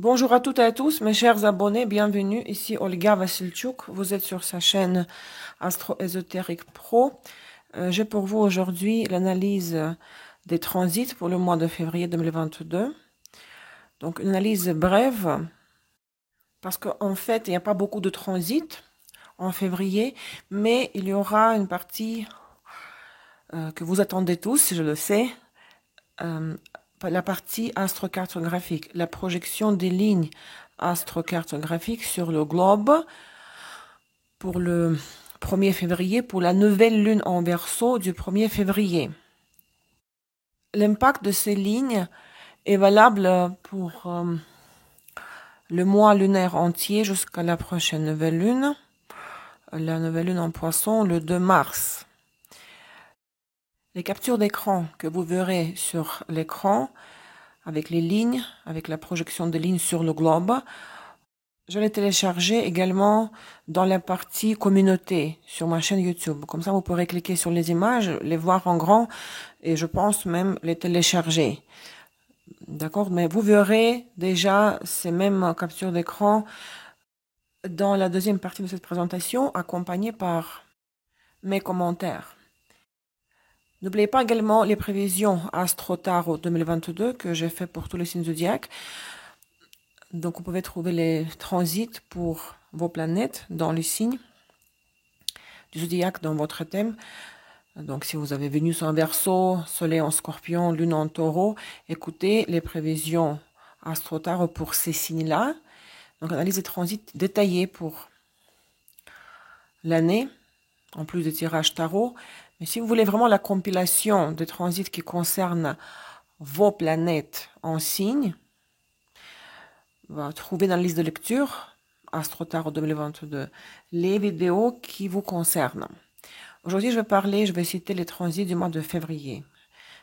Bonjour à toutes et à tous, mes chers abonnés, bienvenue. Ici Olga Vassilchuk, vous êtes sur sa chaîne Astro Ésotérique Pro. J'ai pour vous aujourd'hui l'analyse des transits pour le mois de février 2022. Donc une analyse brève, parce qu'en fait, il n'y a pas beaucoup de transits en février, mais il y aura une partie que vous attendez tous, je le sais, la partie astrocartographique, la projection des lignes astrocartographiques sur le globe pour le 1er février, pour la nouvelle lune en Verseau du 1er février. L'impact de ces lignes est valable pour le mois lunaire entier jusqu'à la prochaine nouvelle lune, la nouvelle lune en Poisson le 2 mars. Les captures d'écran que vous verrez sur l'écran, avec les lignes, avec la projection des lignes sur le globe, je l'ai téléchargé également dans la partie communauté sur ma chaîne YouTube. Comme ça, vous pourrez cliquer sur les images, les voir en grand et je pense même les télécharger. D'accord? Mais vous verrez déjà ces mêmes captures d'écran dans la deuxième partie de cette présentation, accompagnée par mes commentaires. N'oubliez pas également les prévisions Astro Tarot 2022 que j'ai fait pour tous les signes zodiaques. Donc, vous pouvez trouver les transits pour vos planètes dans les signes du zodiaque dans votre thème. Donc, si vous avez Vénus en Verseau, Soleil en Scorpion, Lune en Taureau, écoutez les prévisions Astro Tarot pour ces signes-là. Donc, analyse des transits détaillés pour l'année, en plus des tirages tarot. Mais si vous voulez vraiment la compilation des transits qui concernent vos planètes en signes, trouver dans la liste de lecture Astro Tarot 2022 les vidéos qui vous concernent. Aujourd'hui, je vais citer les transits du mois de février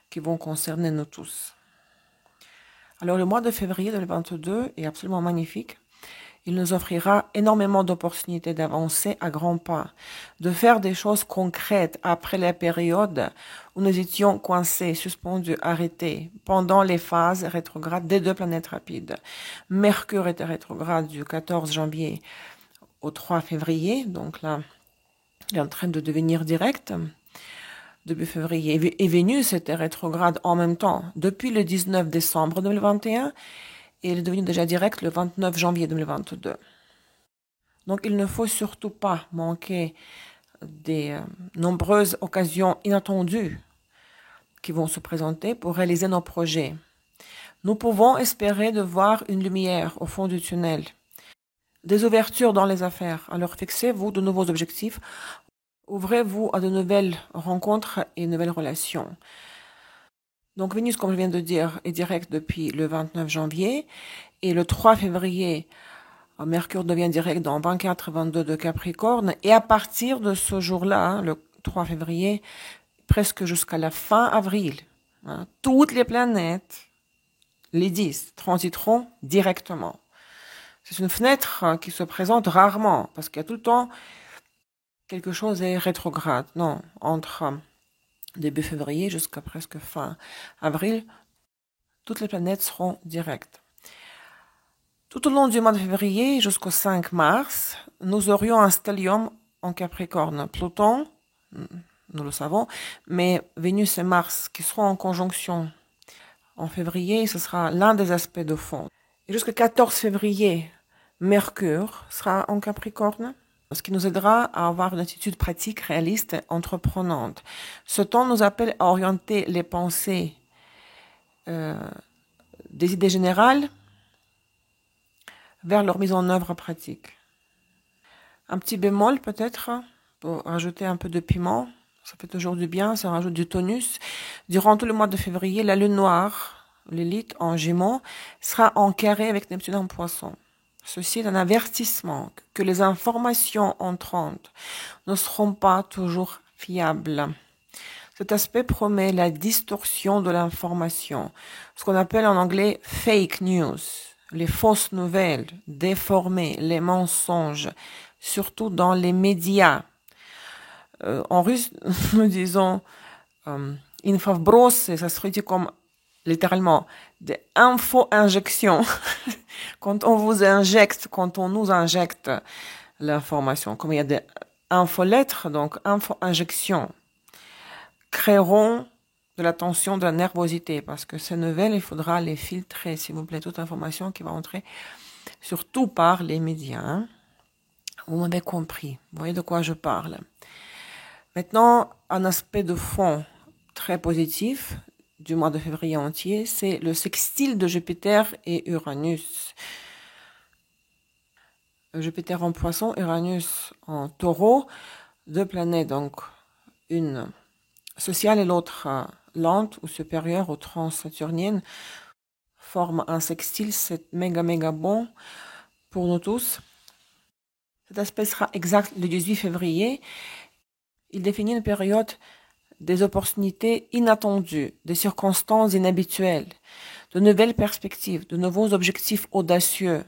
qui vont concerner nous tous. Alors, le mois de février 2022 est absolument magnifique. Il nous offrira énormément d'opportunités d'avancer à grands pas, de faire des choses concrètes après la période où nous étions coincés, suspendus, arrêtés pendant les phases rétrogrades des deux planètes rapides. Mercure était rétrograde du 14 janvier au 3 février, donc là, il est en train de devenir direct. Début février, et Vénus était rétrograde en même temps depuis le 19 décembre 2021 et il est devenu déjà direct le 29 janvier 2022. Donc il ne faut surtout pas manquer des nombreuses occasions inattendues qui vont se présenter pour réaliser nos projets. Nous pouvons espérer de voir une lumière au fond du tunnel, des ouvertures dans les affaires. Alors fixez-vous de nouveaux objectifs. Ouvrez-vous à de nouvelles rencontres et nouvelles relations. Donc Vénus, comme je viens de dire, est direct depuis le 29 janvier. Et le 3 février, Mercure devient direct dans 24-22 de Capricorne. Et à partir de ce jour-là, le 3 février, presque jusqu'à la fin avril, toutes les planètes, les 10, transiteront directement. C'est une fenêtre qui se présente rarement, parce qu'il y a tout le temps quelque chose est rétrograde. Non, entre début février jusqu'à presque fin avril, toutes les planètes seront directes. Tout au long du mois de février jusqu'au 5 mars, nous aurions un stellium en Capricorne. Pluton, nous le savons, mais Vénus et Mars qui seront en conjonction en février, ce sera l'un des aspects de fond. Et jusqu'au 14 février, Mercure sera en Capricorne, ce qui nous aidera à avoir une attitude pratique, réaliste et entreprenante. Ce temps nous appelle à orienter les pensées des idées générales vers leur mise en œuvre pratique. Un petit bémol peut-être, pour rajouter un peu de piment, ça fait toujours du bien, ça rajoute du tonus. Durant tout le mois de février, la lune noire, l'élite en Gémeaux, sera en carré avec Neptune en Poisson. Ceci est un avertissement que les informations entrantes ne seront pas toujours fiables. Cet aspect promet la distorsion de l'information, ce qu'on appelle en anglais fake news, les fausses nouvelles, déformées, les mensonges, surtout dans les médias. En russe, nous disons «инфобросы», ça se traduit comme littéralement, des info-injections. Quand on vous injecte, quand on nous injecte l'information, comme il y a des infolettres, donc info-injections, créeront de la tension, de la nervosité, parce que ces nouvelles, il faudra les filtrer, s'il vous plaît, toute information qui va entrer, surtout par les médias. Hein. Vous m'avez compris, vous voyez de quoi je parle. Maintenant, un aspect de fond très positif du mois de février entier, c'est le sextile de Jupiter et Uranus. Jupiter en Poisson, Uranus en Taureau, deux planètes, donc une sociale et l'autre lente ou supérieure ou transsaturnienne, forment un sextile, c'est méga bon pour nous tous. Cet aspect sera exact le 18 février. Il définit une période des opportunités inattendues, des circonstances inhabituelles, de nouvelles perspectives, de nouveaux objectifs audacieux.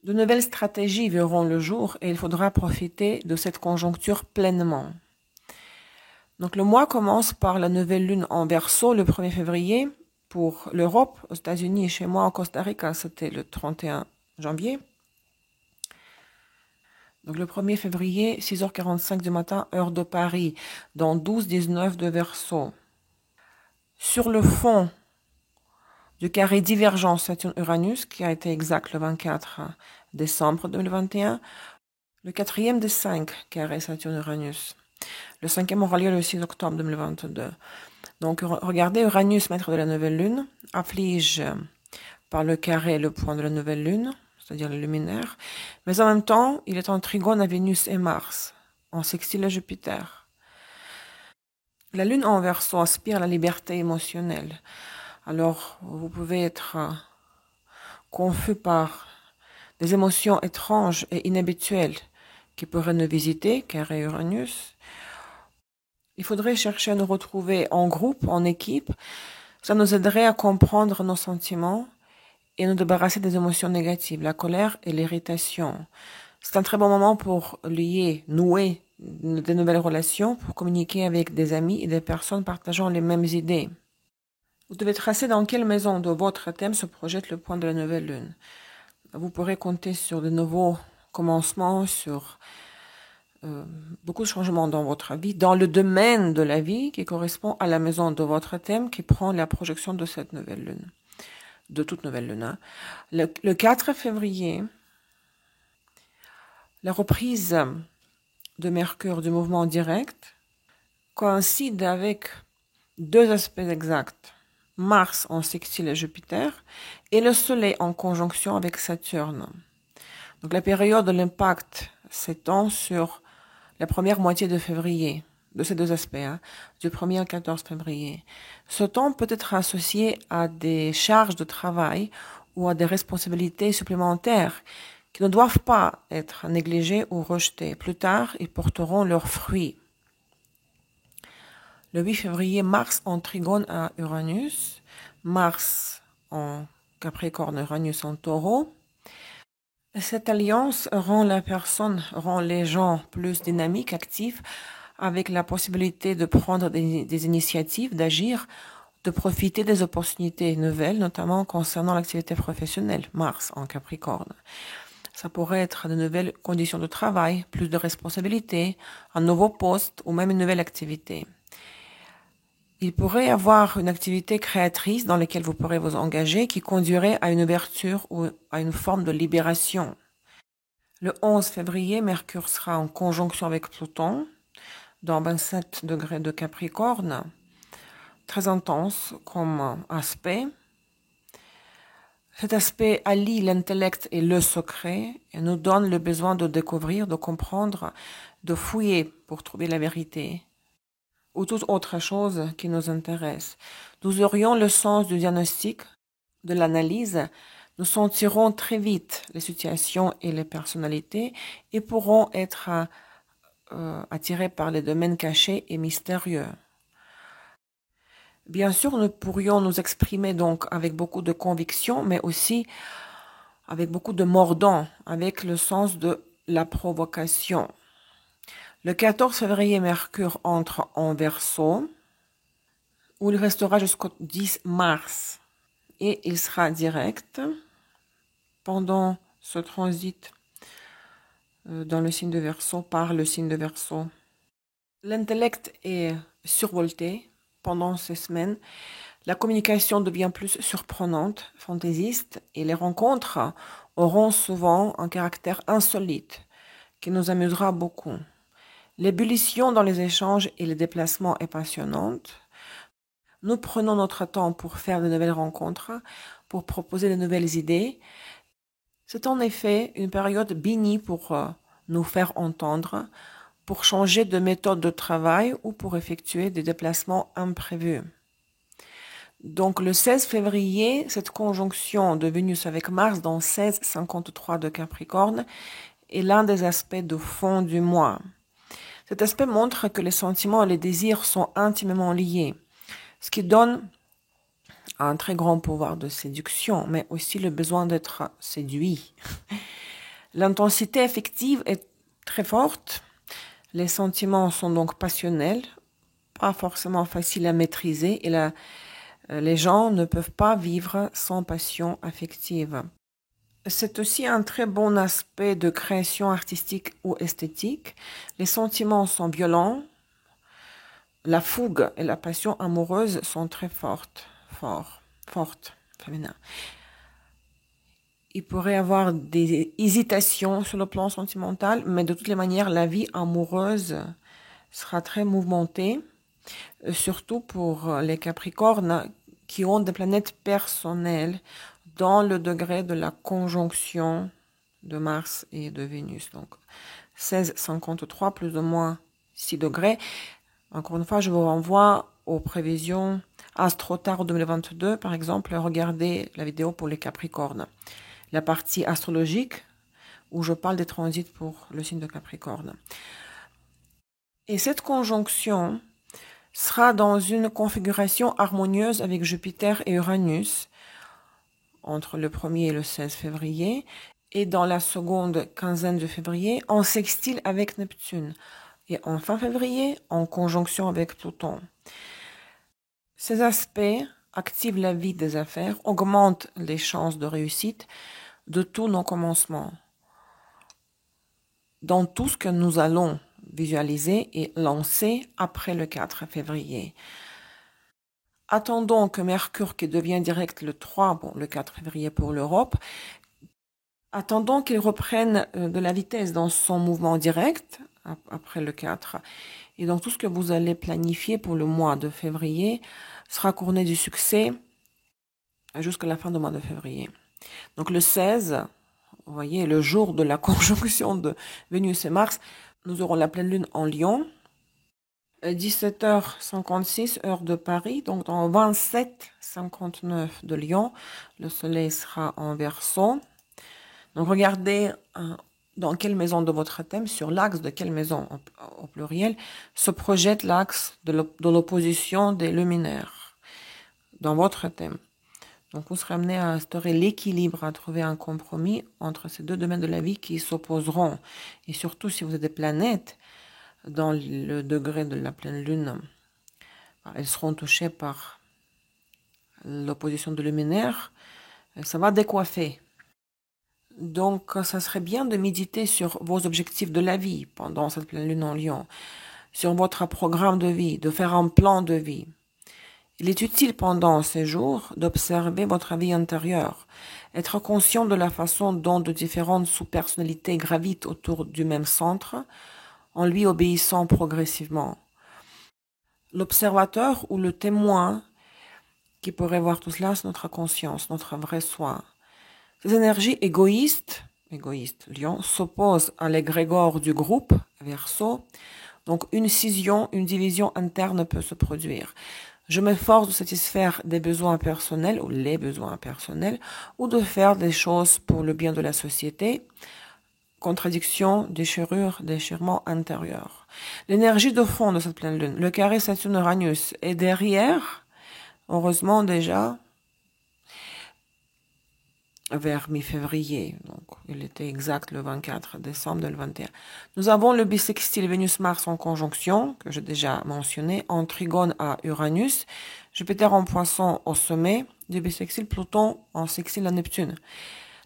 De nouvelles stratégies verront le jour et il faudra profiter de cette conjoncture pleinement. Donc le mois commence par la nouvelle lune en Verseau le 1er février pour l'Europe, aux États-Unis et chez moi en Costa Rica, c'était le 31 janvier. Donc le 1er février, 6h45 du matin, heure de Paris, dans 12-19 de Verseau. Sur le fond du carré divergence Saturne-Uranus, qui a été exact le 24 décembre 2021, le quatrième des 5 carrés Saturne-Uranus. Le cinquième aura lieu le 6 octobre 2022. Donc regardez, Uranus, maître de la nouvelle lune, afflige par le carré le point de la nouvelle lune, c'est-à-dire le luminaire, mais en même temps, il est en trigone à Vénus et Mars, en sextile à Jupiter. La lune en Verseau aspire à la liberté émotionnelle. Alors, vous pouvez être confus par des émotions étranges et inhabituelles qui pourraient nous visiter, carré Uranus. Il faudrait chercher à nous retrouver en groupe, en équipe. Ça nous aiderait à comprendre nos sentiments et nous débarrasser des émotions négatives, la colère et l'irritation. C'est un très bon moment pour nouer de nouvelles relations, pour communiquer avec des amis et des personnes partageant les mêmes idées. Vous devez tracer dans quelle maison de votre thème se projette le point de la nouvelle lune. Vous pourrez compter sur de nouveaux commencements, sur beaucoup de changements dans votre vie, dans le domaine de la vie qui correspond à la maison de votre thème qui prend la projection de cette nouvelle lune, de toute nouvelle lune. Hein. Le 4 février, la reprise de Mercure du mouvement direct coïncide avec deux aspects exacts. Mars en sextile à Jupiter et le Soleil en conjonction avec Saturne. Donc la période de l'impact s'étend sur la première moitié de février, de ces deux aspects, hein, du 1er au 14 février. Ce temps peut être associé à des charges de travail ou à des responsabilités supplémentaires qui ne doivent pas être négligées ou rejetées. Plus tard, ils porteront leurs fruits. Le 8 février, Mars en trigone à Uranus, Mars en Capricorne, Uranus en Taureau. Cette alliance rend les gens plus dynamiques, actifs, avec la possibilité de prendre des initiatives, d'agir, de profiter des opportunités nouvelles, notamment concernant l'activité professionnelle, Mars en Capricorne. Ça pourrait être de nouvelles conditions de travail, plus de responsabilités, un nouveau poste ou même une nouvelle activité. Il pourrait y avoir une activité créatrice dans laquelle vous pourrez vous engager qui conduirait à une ouverture ou à une forme de libération. Le 11 février, Mercure sera en conjonction avec Pluton dans 27 degrés de Capricorne. Très intense comme aspect. Cet aspect allie l'intellect et le secret et nous donne le besoin de découvrir, de comprendre, de fouiller pour trouver la vérité ou toute autre chose qui nous intéresse. Nous aurions le sens du diagnostic, de l'analyse, nous sentirons très vite les situations et les personnalités et pourrons être attirés par les domaines cachés et mystérieux. Bien sûr, nous pourrions nous exprimer donc avec beaucoup de conviction, mais aussi avec beaucoup de mordant, avec le sens de la provocation. Le 14 février, Mercure entre en Verseau, où il restera jusqu'au 10 mars. Et il sera direct pendant ce transit dans le signe de Verseau, par le signe de Verseau. L'intellect est survolté pendant ces semaines. La communication devient plus surprenante, fantaisiste, et les rencontres auront souvent un caractère insolite qui nous amusera beaucoup. L'ébullition dans les échanges et les déplacements est passionnante. Nous prenons notre temps pour faire de nouvelles rencontres, pour proposer de nouvelles idées. C'est en effet une période bénie pour nous faire entendre, pour changer de méthode de travail ou pour effectuer des déplacements imprévus. Donc le 16 février, cette conjonction de Vénus avec Mars dans 1653 de Capricorne est l'un des aspects de fond du mois. Cet aspect montre que les sentiments et les désirs sont intimement liés, ce qui donne un très grand pouvoir de séduction, mais aussi le besoin d'être séduit. L'intensité affective est très forte. Les sentiments sont donc passionnels, pas forcément faciles à maîtriser, et les gens ne peuvent pas vivre sans passion affective. C'est aussi un très bon aspect de création artistique ou esthétique. Les sentiments sont violents. La fougue et la passion amoureuse sont très fortes, féminin. Il pourrait y avoir des hésitations sur le plan sentimental, mais de toutes les manières, la vie amoureuse sera très mouvementée, surtout pour les Capricornes qui ont des planètes personnelles dans le degré de la conjonction de Mars et de Vénus. Donc 16,53 plus ou moins 6 degrés. Encore une fois, je vous renvoie aux prévisions AstroTarot 2022, par exemple. Regardez la vidéo pour les Capricornes. La partie astrologique, où je parle des transits pour le signe de Capricorne. Et cette conjonction sera dans une configuration harmonieuse avec Jupiter et Uranus entre le 1er et le 16 février, et dans la seconde quinzaine de février, en sextile avec Neptune, et en fin février, en conjonction avec Pluton. Ces aspects activent la vie des affaires, augmentent les chances de réussite de tous nos commencements, dans tout ce que nous allons visualiser et lancer après le 4 février. Attendons que Mercure, qui devient direct le 3, le 4 février pour l'Europe, attendons qu'il reprenne de la vitesse dans son mouvement direct après le 4. Et donc tout ce que vous allez planifier pour le mois de février sera couronné du succès jusqu'à la fin du mois de février. Donc le 16, vous voyez, le jour de la conjonction de Vénus et Mars, nous aurons la pleine lune en Lion, 17h56 heure de Paris, donc dans 27h59 de Lion, le soleil sera en Verseau. Donc regardez dans quelle maison de votre thème, sur l'axe de quelle maison au pluriel, se projette l'axe de l'opposition des luminaires dans votre thème. Donc vous serez amené à instaurer l'équilibre, à trouver un compromis entre ces deux domaines de la vie qui s'opposeront. Et surtout si vous avez des planètes dans le degré de la pleine lune, elles seront touchées par l'opposition de luminaire, ça va décoiffer. Donc ça serait bien de méditer sur vos objectifs de la vie pendant cette pleine lune en Lion, sur votre programme de vie, de faire un plan de vie. Il est utile pendant ces jours d'observer votre vie intérieure, être conscient de la façon dont de différentes sous-personnalités gravitent autour du même centre, en lui obéissant progressivement. L'observateur ou le témoin qui pourrait voir tout cela, c'est notre conscience, notre vrai soi. Ces énergies égoïstes, Lion, s'opposent à l'égrégore du groupe, Verseau. Donc une scission, une division interne peut se produire. Je m'efforce de satisfaire des besoins personnels ou les besoins personnels ou de faire des choses pour le bien de la société. Contradiction, déchirure, déchirement intérieur. L'énergie de fond de cette pleine lune, le carré Saturne-Uranus est derrière, heureusement déjà, vers mi-février. Donc, il était exact le 24 décembre 2021. Nous avons le bissextile Vénus-Mars en conjonction, que j'ai déjà mentionné, en trigone à Uranus, Jupiter en Poisson au sommet du bissextile, Pluton en sextile à Neptune.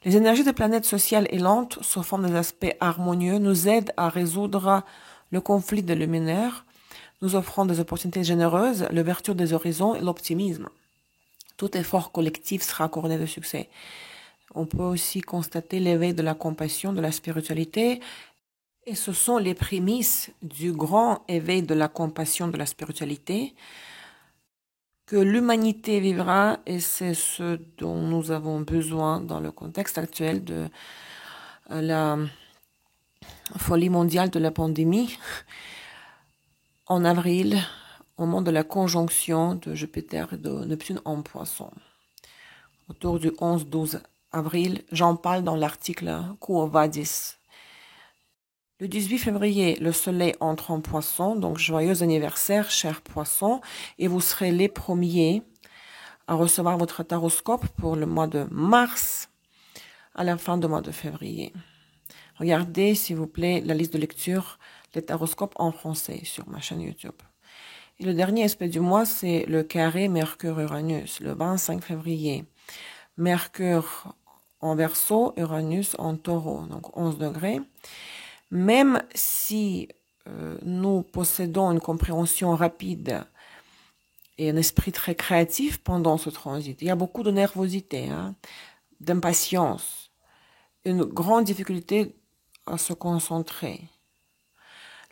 Les énergies des planètes sociales et lentes, sous forme des aspects harmonieux, nous aident à résoudre le conflit des luminaires, nous offrant des opportunités généreuses, l'ouverture des horizons et l'optimisme. Tout effort collectif sera couronné de succès. On peut aussi constater l'éveil de la compassion, de la spiritualité. Et ce sont les prémices du grand éveil de la compassion, de la spiritualité que l'humanité vivra, et c'est ce dont nous avons besoin dans le contexte actuel de la folie mondiale de la pandémie. En avril, au moment de la conjonction de Jupiter et de Neptune en Poisson, autour du 11-12 avril, j'en parle dans l'article Quo Vadis. Le 18 février, le soleil entre en Poisson, donc joyeux anniversaire, chers Poissons, et vous serez les premiers à recevoir votre taroscope pour le mois de mars à la fin du mois de février. Regardez, s'il vous plaît, la liste de lecture, les taroscopes en français sur ma chaîne YouTube. Et le dernier aspect du mois, c'est le carré Mercure-Uranus, le 25 février. Mercure en Verseau, Uranus en Taureau, donc 11 degrés. Même si nous possédons une compréhension rapide et un esprit très créatif pendant ce transit, il y a beaucoup de nervosité, d'impatience, une grande difficulté à se concentrer.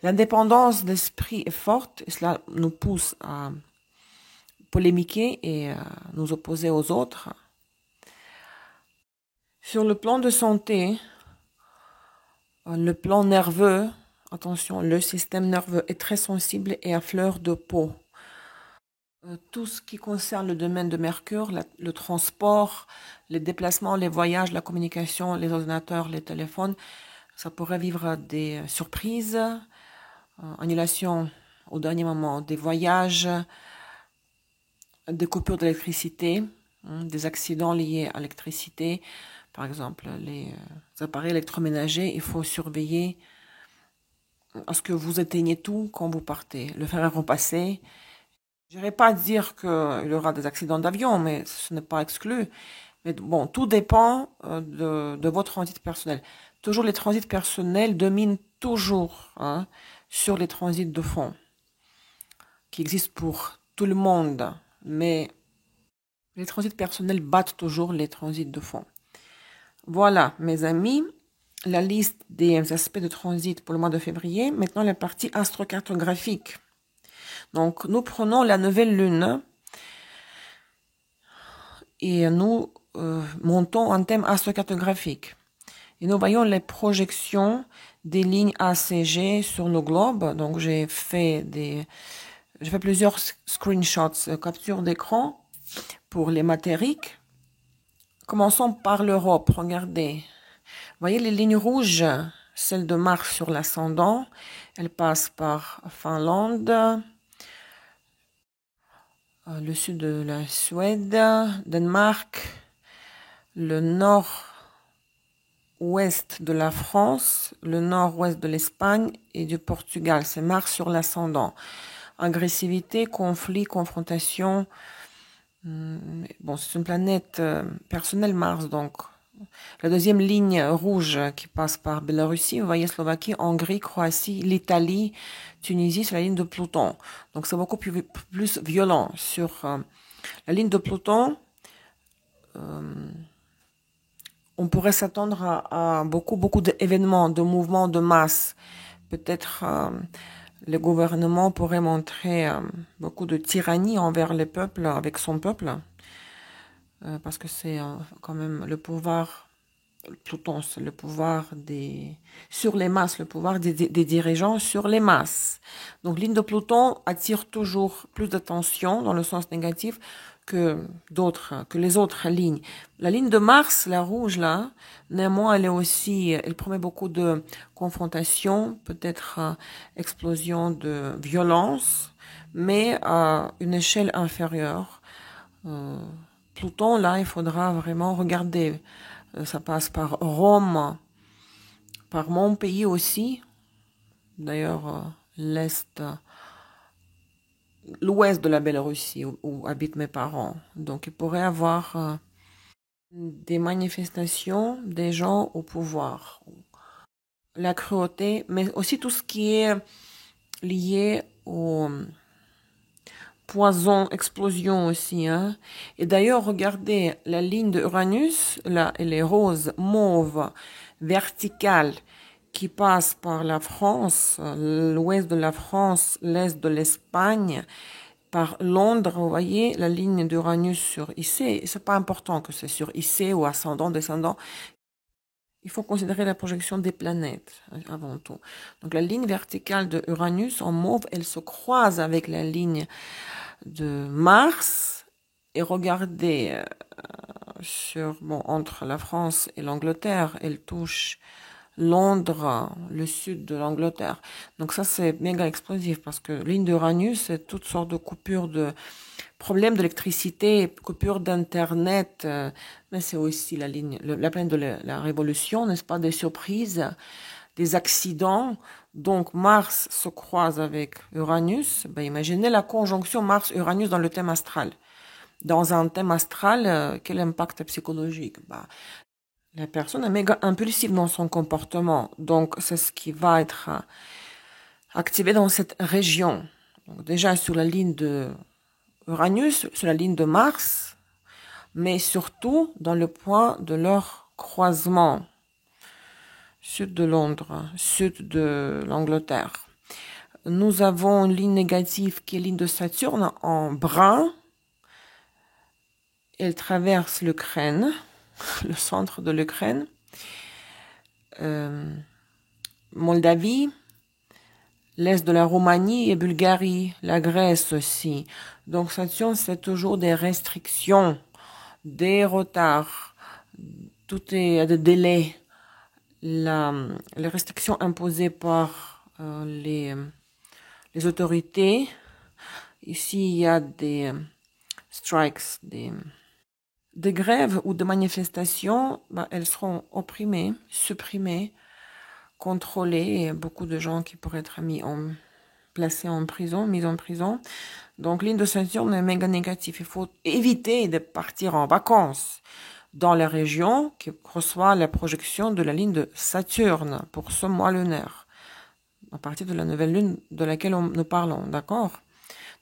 L'indépendance d'esprit est forte et cela nous pousse à polémiquer et à nous opposer aux autres. Sur le plan de santé, le plan nerveux, attention, le système nerveux est très sensible et à fleur de peau. Tout ce qui concerne le domaine de Mercure, le transport, les déplacements, les voyages, la communication, les ordinateurs, les téléphones, ça pourrait vivre des surprises, annulation au dernier moment des voyages, des coupures d'électricité, des accidents liés à l'électricité. Par exemple, les appareils électroménagers, il faut surveiller à ce que vous éteignez tout quand vous partez. Le fer est repassé. Je n'irai pas dire qu'il y aura des accidents d'avion, mais ce n'est pas exclu. Mais bon, tout dépend de votre transit personnel. Toujours les transits personnels dominent toujours sur les transits de fond, qui existent pour tout le monde. Mais les transits personnels battent toujours les transits de fond. Voilà, mes amis, la liste des aspects de transit pour le mois de février. Maintenant, la partie astrocartographique. Donc, nous prenons la nouvelle lune et nous montons un thème astrocartographique. Et nous voyons les projections des lignes ACG sur nos globes. Donc, j'ai fait plusieurs screenshots, captures d'écran pour les matériques. Commençons par l'Europe. Regardez. Vous voyez les lignes rouges, celle de Mars sur l'ascendant. Elle passe par Finlande, le sud de la Suède, Danemark, le nord-ouest de la France, le nord-ouest de l'Espagne et du Portugal. C'est Mars sur l'ascendant. Agressivité, conflit, confrontation. Bon, c'est une planète personnelle, Mars, donc. La deuxième ligne rouge qui passe par Biélorussie, vous voyez Slovaquie, Hongrie, Croatie, l'Italie, Tunisie, c'est la ligne de Pluton. Donc c'est beaucoup plus violent. Sur la ligne de Pluton, on pourrait s'attendre à beaucoup d'événements, de mouvements de masse. Peut-être le gouvernement pourrait montrer beaucoup de tyrannie envers les peuples, avec son peuple, parce que c'est quand même le pouvoir. Pluton, c'est le pouvoir sur les masses, le pouvoir des dirigeants sur les masses. Donc, ligne de Pluton attire toujours plus d'attention dans le sens négatif que les autres lignes. La ligne de Mars, la rouge là, néanmoins, elle promet beaucoup de confrontation, peut-être explosion de violence, mais à une échelle inférieure. Pluton, là, il faudra vraiment regarder. Ça passe par Rome, par mon pays aussi. D'ailleurs, l'ouest de la Biélorussie, où habitent mes parents. Donc, il pourrait y avoir des manifestations des gens au pouvoir. La cruauté, mais aussi tout ce qui est lié au poison, explosion aussi. Hein. Et d'ailleurs, regardez, la ligne de Uranus, là, elle est rose, mauve, verticale, qui passe par la France, l'ouest de la France, l'est de l'Espagne, par Londres, vous voyez, la ligne d'Uranus sur IC. C'est pas important que c'est sur IC ou ascendant, descendant. Il faut considérer la projection des planètes avant tout. Donc la ligne verticale de Uranus en mauve, elle se croise avec la ligne de Mars. Et regardez, entre la France et l'Angleterre, elle touche Londres, le sud de l'Angleterre. Donc ça, c'est méga explosif parce que ligne d'Uranus, c'est toutes sortes de coupures de problèmes d'électricité, coupures d'internet, mais c'est aussi la ligne, la planète de la révolution, n'est-ce pas, des surprises, des accidents. Donc Mars se croise avec Uranus. Ben, imaginez la conjonction Mars-Uranus dans le thème astral. Dans un thème astral, quel impact psychologique? Ben, la personne est méga impulsive dans son comportement. Donc, c'est ce qui va être activé dans cette région. Donc, déjà sur la ligne de Uranus, sur la ligne de Mars, mais surtout dans le point de leur croisement. Sud de Londres, sud de l'Angleterre. Nous avons une ligne négative qui est ligne de Saturne en brun. Elle traverse l'Ukraine, le centre de l'Ukraine. Moldavie, l'est de la Roumanie et Bulgarie, la Grèce aussi. Donc Saturne, c'est toujours des restrictions, des retards, tout est à des délais. Les restrictions imposées par les autorités. Ici, il y a des strikes, des grèves ou des manifestations. Elles seront opprimées, supprimées, contrôlées. Et beaucoup de gens qui pourraient être placés en prison, mis en prison. Donc, ligne de Saturne est méga négative. Il faut éviter de partir en vacances dans la région qui reçoit la projection de la ligne de Saturne pour ce mois lunaire, à partir de la nouvelle lune de laquelle nous parlons, d'accord?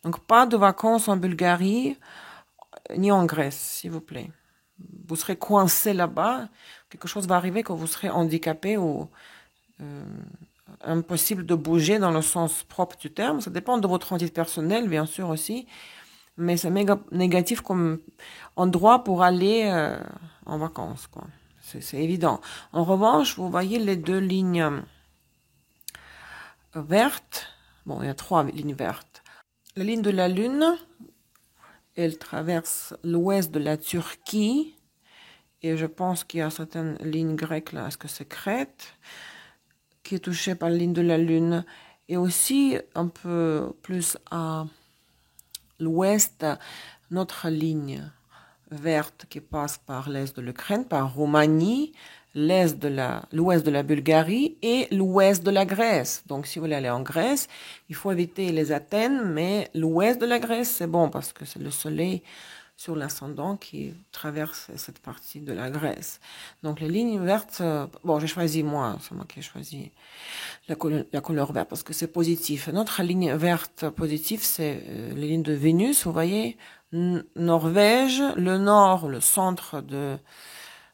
Donc, pas de vacances en Bulgarie ni en Grèce, s'il vous plaît. Vous serez coincé là-bas, quelque chose va arriver que vous serez handicapé ou impossible de bouger dans le sens propre du terme. Ça dépend de votre transit personnel, bien sûr aussi, mais c'est méga négatif comme endroit pour aller en vacances, quoi. C'est évident. En revanche, vous voyez les deux lignes vertes. Bon, il y a 3 lignes vertes. La ligne de la Lune, elle traverse l'ouest de la Turquie. Et je pense qu'il y a certaines lignes grecques là. Est-ce que c'est Crète qui est touchée par la ligne de la Lune? Et aussi un peu plus à l'ouest, notre ligne verte qui passe par l'est de l'Ukraine, par Roumanie, l'ouest de la Bulgarie et l'ouest de la Grèce. Donc, si vous voulez aller en Grèce, il faut éviter les Athènes, mais l'ouest de la Grèce, c'est bon parce que c'est le soleil sur l'ascendant qui traverse cette partie de la Grèce. Donc, les lignes vertes, bon, j'ai choisi moi, c'est moi qui ai choisi la couleur verte parce que c'est positif. Notre ligne verte positive, c'est les lignes de Vénus, vous voyez, Norvège, le nord, le centre de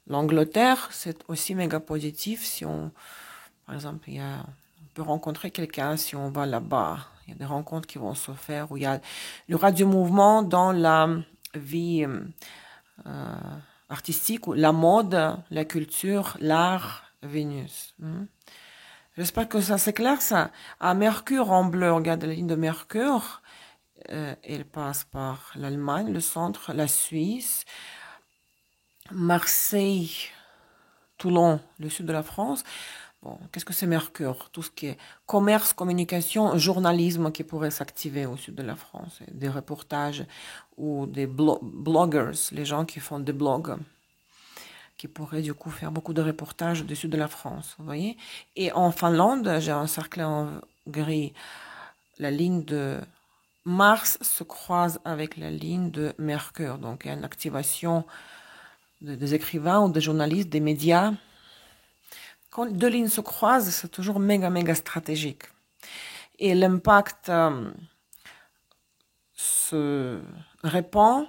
l'Angleterre, c'est aussi méga positif si par exemple, on peut rencontrer quelqu'un si on va là-bas. Il y a des rencontres qui vont se faire où il y aura du mouvement dans la vie artistique, ou la mode, la culture, l'art, Vénus. J'espère que ça c'est clair, ça. À Mercure en bleu, regarde la ligne de Mercure. Elle passe par l'Allemagne, le centre, la Suisse, Marseille, Toulon, le sud de la France. Bon, qu'est-ce que c'est Mercure? Tout ce qui est commerce, communication, journalisme qui pourrait s'activer au sud de la France. Des reportages ou des bloggers, les gens qui font des blogs, qui pourraient du coup faire beaucoup de reportages du sud de la France, vous voyez? Et en Finlande, j'ai encerclé en gris la ligne de Mars se croise avec la ligne de Mercure. Donc, il y a une activation des écrivains ou des journalistes, des médias. Quand deux lignes se croisent, c'est toujours méga, méga stratégique. Et l'impact se répand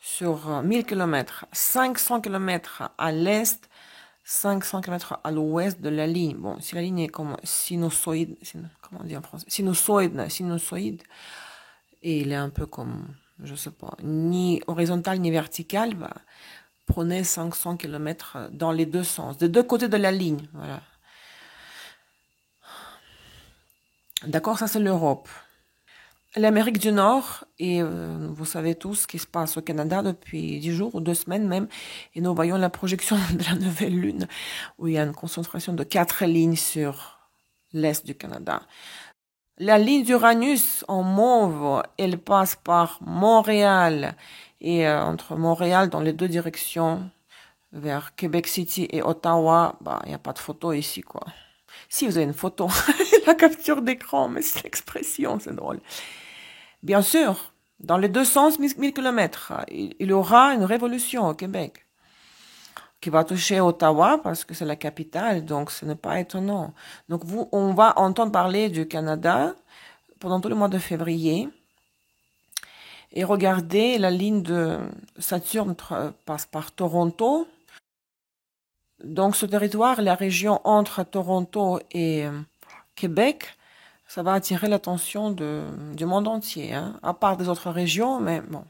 sur 1000 km, 500 km à l'est, 500 km à l'ouest de la ligne. Bon, si la ligne est comme sinusoïde, comment on dit en français? Sinusoïde, et il est un peu comme, je sais pas, ni horizontal ni vertical, bah, prenez 500 km dans les deux sens, des deux côtés de la ligne, voilà. D'accord, ça c'est l'Europe. L'Amérique du Nord, et vous savez tous ce qui se passe au Canada depuis 10 jours ou 2 semaines même, et nous voyons la projection de la nouvelle lune, où il y a une concentration de 4 lignes sur l'est du Canada. La ligne d'Uranus en mauve, elle passe par Montréal, et entre Montréal dans les deux directions, vers Québec City et Ottawa, bah, il n'y a pas de photo ici, quoi. Si vous avez une photo, la capture d'écran, mais c'est l'expression, c'est drôle. Bien sûr, dans les deux sens, 1000 km, il y aura une révolution au Québec qui va toucher Ottawa parce que c'est la capitale, donc ce n'est pas étonnant. Donc on va entendre parler du Canada pendant tout le mois de février. Et regardez, la ligne de Saturne passe par Toronto. Donc ce territoire, la région entre Toronto et Québec, ça va attirer l'attention du monde entier, hein, à part des autres régions, mais bon.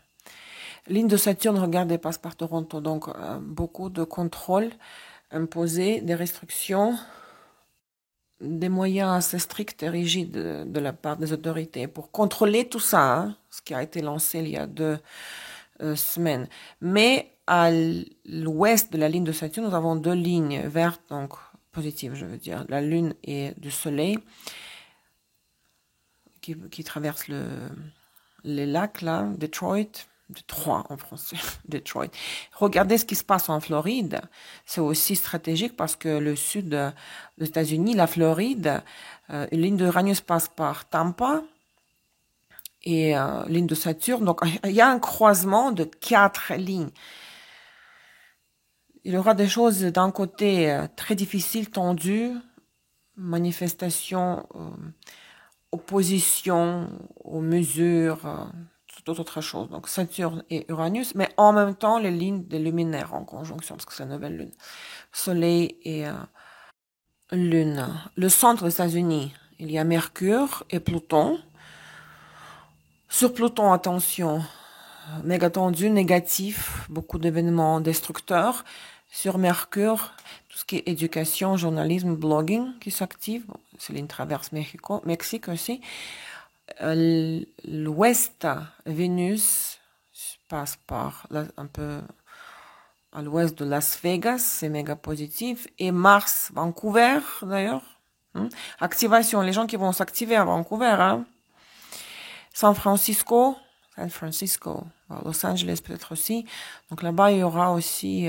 Ligne de Saturne, regardez, passe par Toronto, donc beaucoup de contrôles imposés, des restrictions, des moyens assez stricts et rigides de la part des autorités pour contrôler tout ça, hein, ce qui a été lancé il y a 2 semaines. Mais à l'ouest de la ligne de Saturne, nous avons 2 lignes vertes, donc positives, je veux dire, la Lune et du Soleil, qui traversent les lacs, là, Détroit en français, Detroit. Regardez ce qui se passe en Floride. C'est aussi stratégique parce que le sud des États-Unis, la Floride, une ligne d'Uranus passe par Tampa et ligne de Saturne. Donc, il y a un croisement de 4 lignes. Il y aura des choses d'un côté très difficiles, tendues, manifestations, opposition aux mesures, toute autre chose. Donc Saturne et Uranus, mais en même temps les lignes des luminaires en conjonction, parce que c'est la nouvelle lune. Soleil et Lune. Le centre des États-Unis, il y a Mercure et Pluton. Sur Pluton, attention, méga tendu, négatif, beaucoup d'événements destructeurs. Sur Mercure, tout ce qui est éducation, journalisme, blogging qui s'active. C'est ligne traverse Mexique aussi. L'ouest, Vénus passe par un peu à l'ouest de Las Vegas, c'est méga positif. Et Mars, Vancouver d'ailleurs. Activation, les gens qui vont s'activer à Vancouver. Hein. San Francisco, Los Angeles peut-être aussi. Donc là-bas, il y aura aussi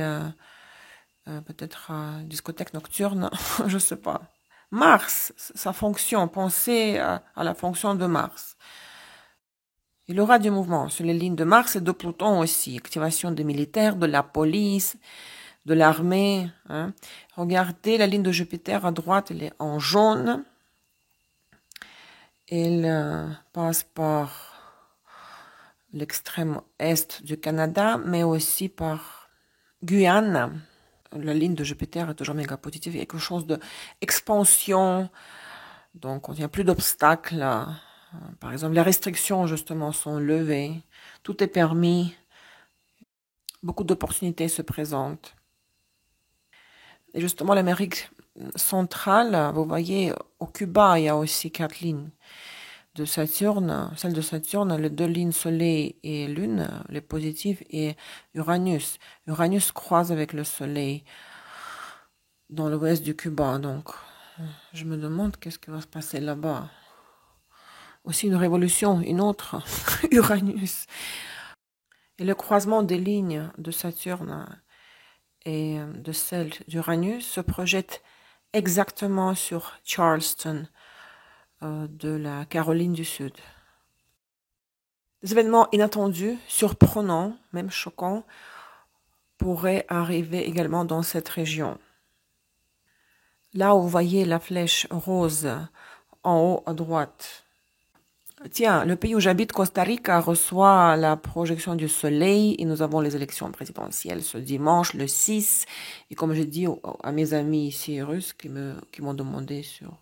peut-être discothèque nocturne, je sais pas. Mars, sa fonction, pensez à la fonction de Mars. Il y aura du mouvement sur les lignes de Mars et de Pluton aussi. Activation des militaires, de la police, de l'armée. Hein. Regardez la ligne de Jupiter à droite, elle est en jaune. Elle passe par l'extrême est du Canada, mais aussi par Guyane. La ligne de Jupiter est toujours méga positive. Il y a quelque chose d'expansion. Donc, il n'y a plus d'obstacles. Par exemple, les restrictions, justement, sont levées. Tout est permis. Beaucoup d'opportunités se présentent. Et justement, l'Amérique centrale, vous voyez, au Cuba, il y a aussi 4 lignes de Saturne. Celle de Saturne, les 2 lignes Soleil et Lune, les positives, et Uranus. Uranus croise avec le Soleil dans l'ouest du Cuba, donc Je me demande qu'est-ce qui va se passer là-bas. Aussi une révolution, une autre, Uranus. Et le croisement des lignes de Saturne et de celles d'Uranus se projette exactement sur Charleston de la Caroline du Sud. Des événements inattendus, surprenants, même choquants, pourraient arriver également dans cette région. Là où vous voyez la flèche rose en haut à droite. Tiens, le pays où j'habite, Costa Rica, reçoit la projection du soleil et nous avons les élections présidentielles ce dimanche, le 6. Et comme j'ai dit à mes amis ici russes qui m'ont demandé sur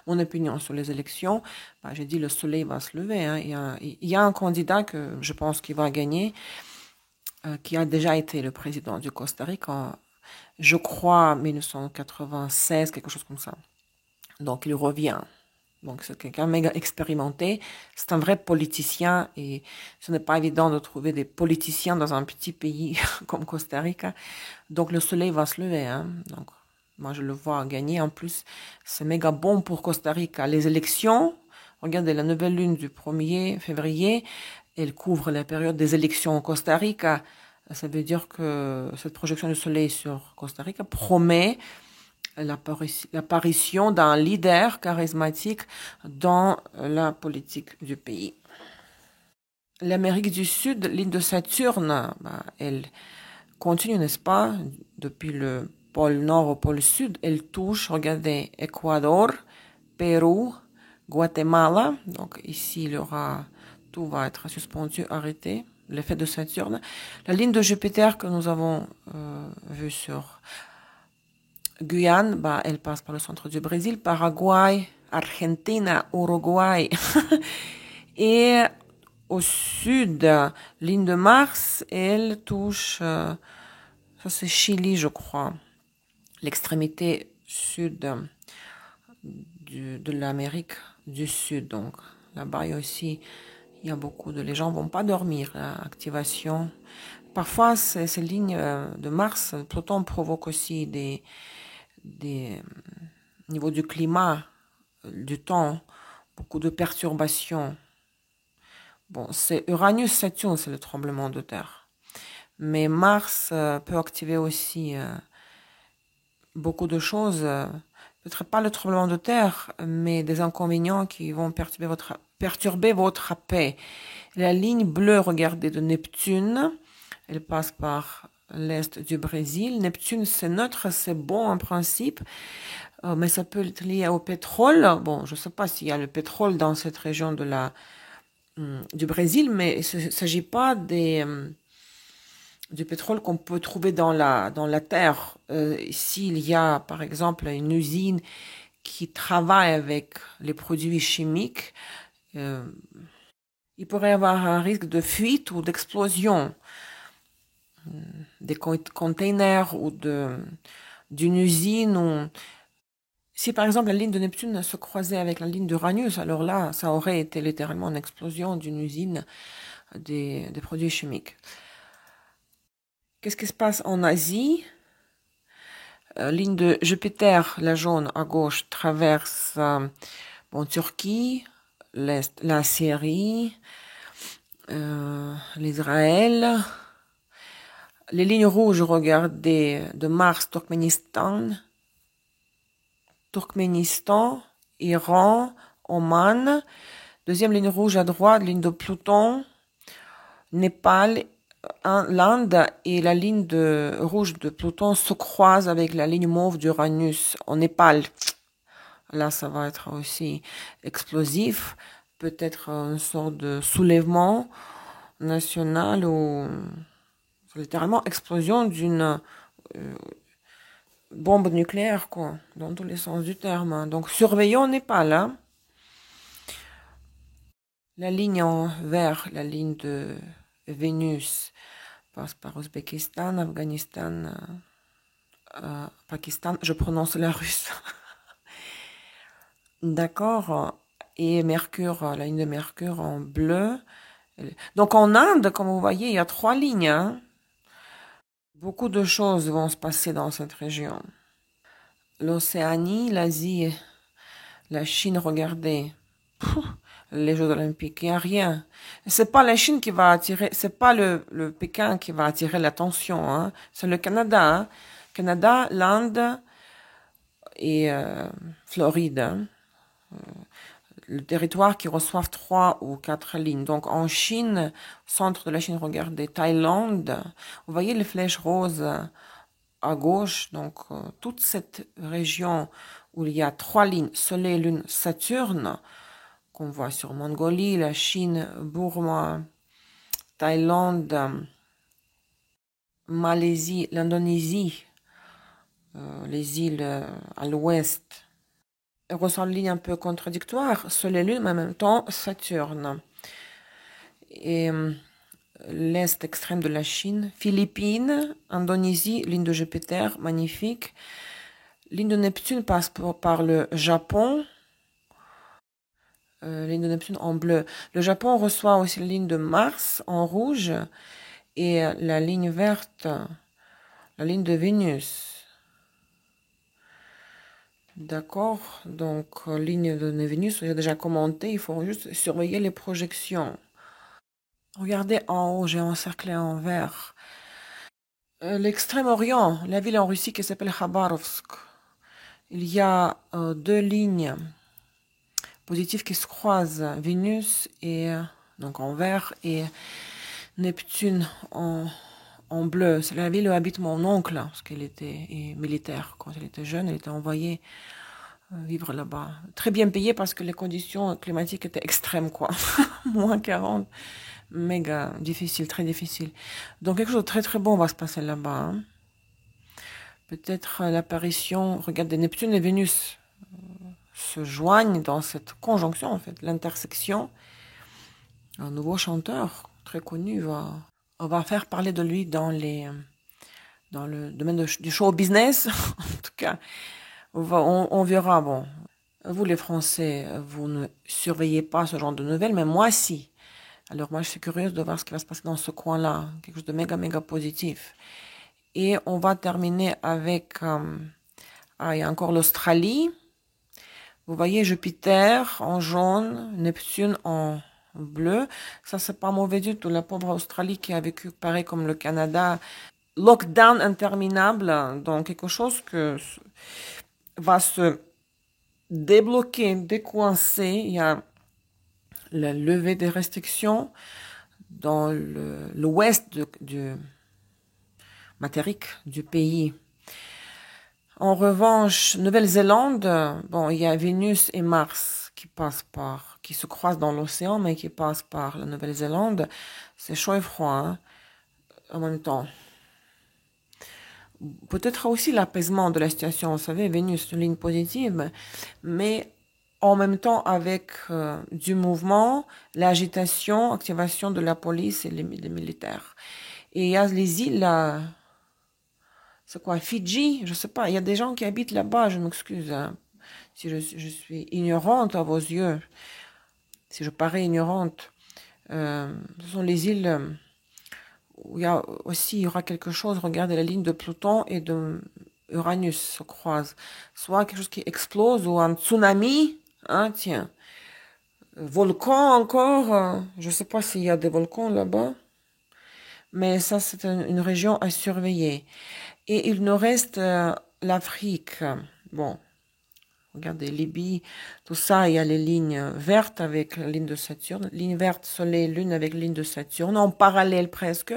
mon opinion sur les élections, bah, j'ai dit le soleil va se lever. Hein. Il y a un candidat que je pense qu'il va gagner, qui a déjà été le président du Costa Rica, je crois, en 1996, quelque chose comme ça. Donc il revient. Donc c'est quelqu'un méga expérimenté, c'est un vrai politicien et ce n'est pas évident de trouver des politiciens dans un petit pays comme Costa Rica. Donc le soleil va se lever. Hein. Donc moi je le vois gagner. En plus, c'est méga bon pour Costa Rica. Les élections, regardez la nouvelle lune du 1er février, elle couvre la période des élections au Costa Rica. Ça veut dire que cette projection du soleil sur Costa Rica promet l'apparition d'un leader charismatique dans la politique du pays. L'Amérique du Sud, l'île de Saturne, elle continue, n'est-ce pas, depuis le pôle nord au pôle sud. Elle touche, regardez, Équateur, Pérou, Guatemala. Donc ici, tout va être suspendu, arrêté. L'effet de Saturne. La ligne de Jupiter que nous avons vue sur Guyane, elle passe par le centre du Brésil, Paraguay, Argentina, Uruguay. Et au sud, ligne de Mars, elle touche, ça c'est Chili, je crois, l'extrémité sud de l'Amérique du Sud. Donc là-bas aussi, il y a beaucoup de... Les gens vont pas dormir, activation. Parfois, ces lignes de Mars, Pluton provoque aussi des niveau du climat, du temps, beaucoup de perturbations. Bon, c'est Uranus-Saturne, c'est le tremblement de terre. Mais Mars peut activer aussi beaucoup de choses. Peut-être pas le tremblement de terre, mais des inconvénients qui vont perturber votre paix. La ligne bleue, regardez, de Neptune, elle passe par l'est du Brésil. Neptune, c'est neutre, c'est bon en principe, mais ça peut être lié au pétrole. Bon, je ne sais pas s'il y a le pétrole dans cette région du Brésil, mais il ne s'agit pas du pétrole qu'on peut trouver dans la terre. S'il y a, par exemple, une usine qui travaille avec les produits chimiques, il pourrait y avoir un risque de fuite ou d'explosion des containers ou d'une usine. Si par exemple la ligne de Neptune se croisait avec la ligne d'Uranus, alors là, ça aurait été littéralement une explosion d'une usine des produits chimiques. Qu'est-ce qui se passe en Asie? Ligne de Jupiter, la jaune à gauche, traverse Turquie, l'Est, la Syrie, l'Israël. Les lignes rouges, regardez, de Mars, Turkménistan, Iran, Oman. Deuxième ligne rouge à droite, ligne de Pluton, Népal, l'Inde, et la ligne rouge de Pluton se croise avec la ligne mauve d'Uranus en Népal. Là, ça va être aussi explosif, peut-être une sorte de soulèvement national ou littéralement explosion d'une bombe nucléaire, quoi, dans tous les sens du terme. Hein. Donc, surveillons Népal. Hein. La ligne en vert, la ligne de Vénus, passe par Ouzbékistan, Afghanistan, Pakistan. Je prononce la russe. D'accord. Et Mercure, la ligne de Mercure en bleu. Donc, en Inde, comme vous voyez, il y a 3 lignes. Hein. Beaucoup de choses vont se passer dans cette région. L'Océanie, l'Asie La Chine, regardez. Pfff, les Jeux Olympiques, il n'y a rien. C'est pas la Chine qui va attirer, c'est pas le Pékin qui va attirer l'attention, hein. C'est le Canada, hein. Canada, l'Inde et Floride, hein. Le territoire qui reçoivent 3 ou 4 lignes. Donc en Chine, centre de la Chine, regardez, Thaïlande, vous voyez les flèches roses à gauche, donc toute cette région où il y a 3 lignes, Soleil, Lune, Saturne, qu'on voit sur Mongolie, la Chine, Burma, Thaïlande, Malaisie, l'Indonésie, les îles à l'ouest, reçoit une ligne un peu contradictoire, Soleil, Lune, mais en même temps Saturne. Et l'est extrême de la Chine, Philippines, Indonésie, ligne de Jupiter, magnifique. Ligne de Neptune passe par le Japon, ligne de Neptune en bleu. Le Japon reçoit aussi la ligne de Mars en rouge et la ligne verte, la ligne de Vénus. D'accord, donc ligne de Vénus, j'ai déjà commenté, il faut juste surveiller les projections. Regardez en haut, j'ai encerclé en vert. L'extrême-orient, la ville en Russie qui s'appelle Khabarovsk. Il y a 2 lignes positives qui se croisent, Vénus et donc en vert et Neptune en bleu. C'est la ville où habite mon oncle, parce qu'il était militaire. Quand il était jeune, il était envoyé vivre là-bas. Très bien payé parce que les conditions climatiques étaient extrêmes, quoi. Moins 40. Méga difficile, très difficile. Donc quelque chose de très très bon va se passer là-bas, hein. Peut-être l'apparition, regardez, Neptune et Vénus se joignent dans cette conjonction, en fait, l'intersection. Un nouveau chanteur très connu on va faire parler de lui dans le domaine du show business. En tout cas, on verra. Bon, vous les Français, vous ne surveillez pas ce genre de nouvelles, mais moi si. Alors moi je suis curieuse de voir ce qui va se passer dans ce coin-là, quelque chose de méga méga positif. Et on va terminer avec, il y a encore l'Australie. Vous voyez Jupiter en jaune, Neptune en bleu. Ça, c'est pas mauvais du tout. La pauvre Australie qui a vécu pareil comme le Canada. Lockdown interminable. Donc, quelque chose que va se débloquer, décoincer. Il y a la levée des restrictions dans l'ouest du matérique du pays. En revanche, Nouvelle-Zélande, bon, il y a Vénus et Mars qui se croisent dans l'océan, mais qui passent par la Nouvelle-Zélande. C'est chaud et froid, hein, en même temps. Peut-être aussi l'apaisement de la situation. Vous savez, Vénus, une ligne positive, mais en même temps avec du mouvement, l'agitation, activation de la police et des militaires. Et il y a les îles, c'est quoi, Fidji? Je sais pas. Il y a des gens qui habitent là-bas, je m'excuse, hein, si je suis ignorante à vos yeux, si je parais ignorante. Ce sont les îles où il y aura quelque chose. Regardez, la ligne de Pluton et de Uranus se croisent. Soit quelque chose qui explose ou un tsunami, hein, tiens. Volcan encore, je sais pas s'il y a des volcans là-bas. Mais ça, c'est une région à surveiller. Et il nous reste l'Afrique. Bon, regardez, Libye, tout ça, il y a les lignes vertes avec la ligne de Saturne. Ligne verte, Soleil, Lune avec ligne de Saturne, en parallèle presque.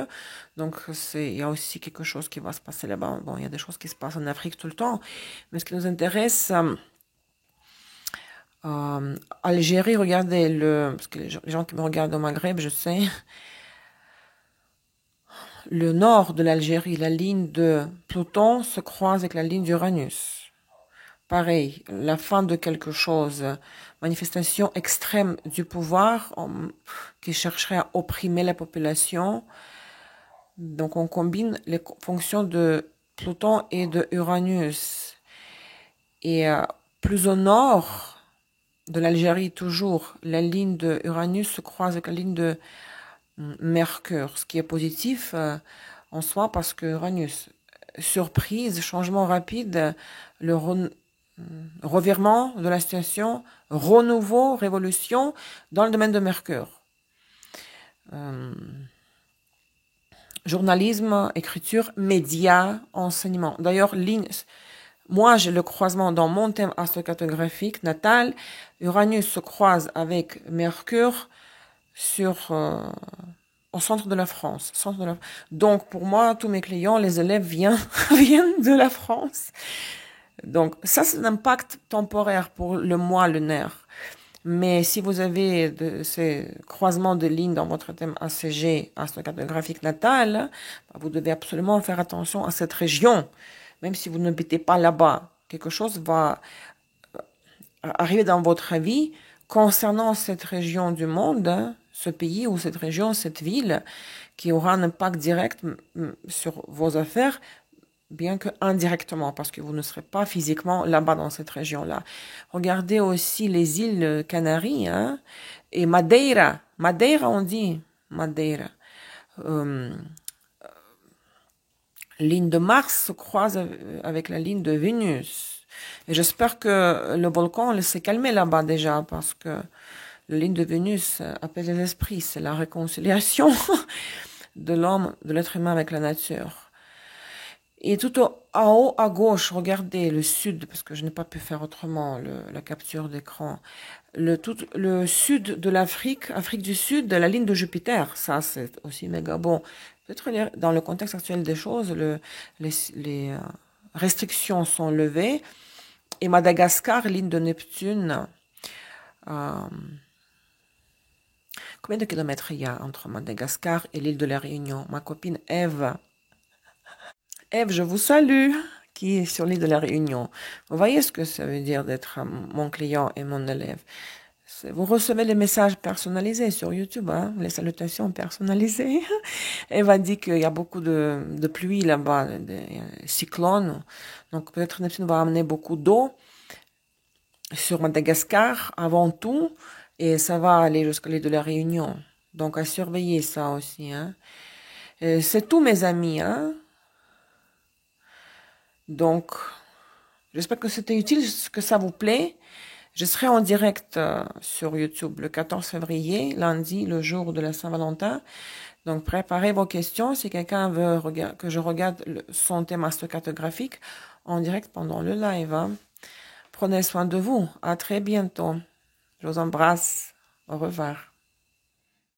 Donc, il y a aussi quelque chose qui va se passer là-bas. Bon, il y a des choses qui se passent en Afrique tout le temps. Mais ce qui nous intéresse, Algérie, regardez, parce que les gens qui me regardent au Maghreb, je sais, le nord de l'Algérie, la ligne de Pluton se croise avec la ligne d'Uranus. Pareil, la fin de quelque chose, manifestation extrême du pouvoir qui chercherait à opprimer la population. Donc on combine les fonctions de Pluton et de Uranus. Et plus au nord de l'Algérie, toujours, la ligne de Uranus se croise avec la ligne de Mercure, ce qui est positif en soi parce que Uranus, surprise, changement rapide, revirement de la situation, renouveau, révolution dans le domaine de Mercure. Journalisme, écriture, médias, enseignement. D'ailleurs, moi, j'ai le croisement dans mon thème astrocartographique natal. Uranus se croise avec Mercure au centre de la France. Donc, pour moi, tous mes clients, les élèves viennent de la France. Donc, ça, c'est un impact temporaire pour le mois lunaire. Mais si vous avez ces croisements de lignes dans votre thème ACG, astrocartographique natal, vous devez absolument faire attention à cette région. Même si vous n'habitez pas là-bas, quelque chose va arriver dans votre vie concernant cette région du monde, ce pays ou cette région, cette ville, qui aura un impact direct sur vos affaires, bien que indirectement, parce que vous ne serez pas physiquement là-bas dans cette région-là. Regardez aussi les îles Canaries, hein, et Madeira. Madeira, on dit Madeira. Ligne de Mars se croise avec la ligne de Vénus. Et j'espère que le volcan s'est calmé là-bas déjà, parce que la ligne de Vénus appelle les esprits. C'est la réconciliation de l'homme, de l'être humain avec la nature. Et tout en haut à gauche, regardez le sud, parce que je n'ai pas pu faire autrement la capture d'écran. Le sud de l'Afrique, Afrique du Sud, la ligne de Jupiter, ça c'est aussi méga bon. Peut-être dans le contexte actuel des choses, les restrictions sont levées. Et Madagascar, ligne de Neptune. Combien de kilomètres il y a entre Madagascar et l'île de la Réunion? Ma copine Eve, je vous salue, qui est sur l'île de la Réunion. Vous voyez ce que ça veut dire d'être mon client et mon élève. Vous recevez les messages personnalisés sur YouTube, hein, les salutations personnalisées. Eva dit qu'il y a beaucoup de pluie là-bas, des cyclones. Donc peut-être Neptune va amener beaucoup d'eau sur Madagascar avant tout, et ça va aller jusqu'à l'île de la Réunion. Donc à surveiller ça aussi. Hein. C'est tout mes amis. Hein. Donc, j'espère que c'était utile, que ça vous plaît. Je serai en direct sur YouTube le 14 février, lundi, le jour de la Saint-Valentin. Donc, préparez vos questions. Si quelqu'un veut que je regarde son thème astrocartographique en direct pendant le live. Hein. Prenez soin de vous. À très bientôt. Je vous embrasse. Au revoir.